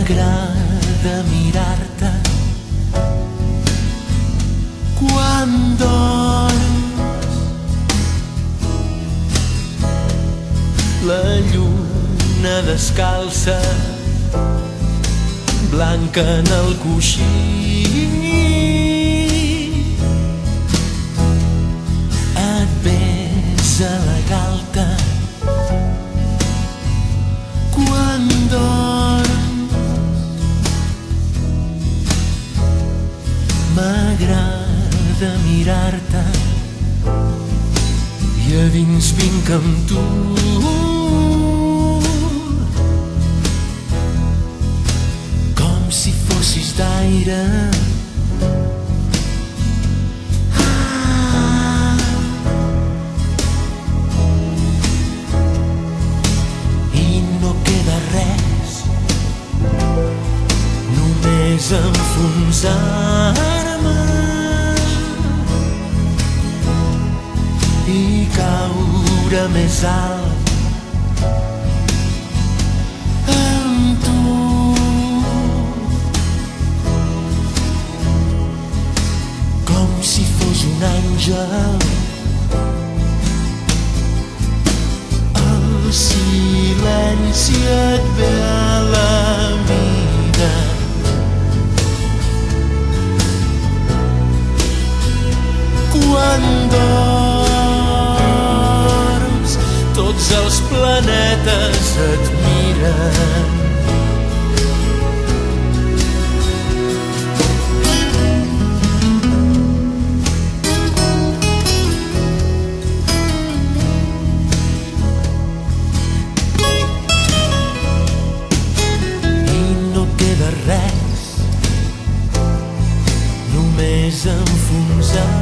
M'agrada mirar-te quan dorms. La lluna descalça, blanca en el coixí, et besa la galta quan dorms. M'agrada mirar-te i a dins vinc amb tu. Com si fossis d'aire. I no queda res, només enfonsar-me i caure més alt amb tu. Com si fos un àngel, el silenci et ve a la vida. Quan dorms, tots els planetes et miren. I no queda res, només enfonsar-me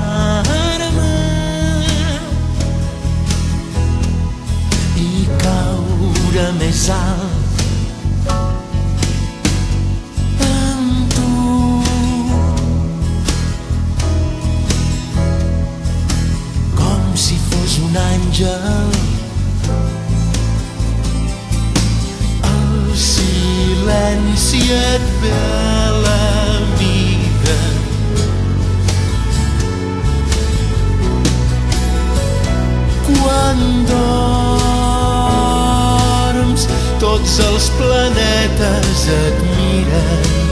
i caure més alt amb tu. Com si fos un àngel, el silenci et ve a la vida. Quan dorms, tots els planetes et miren.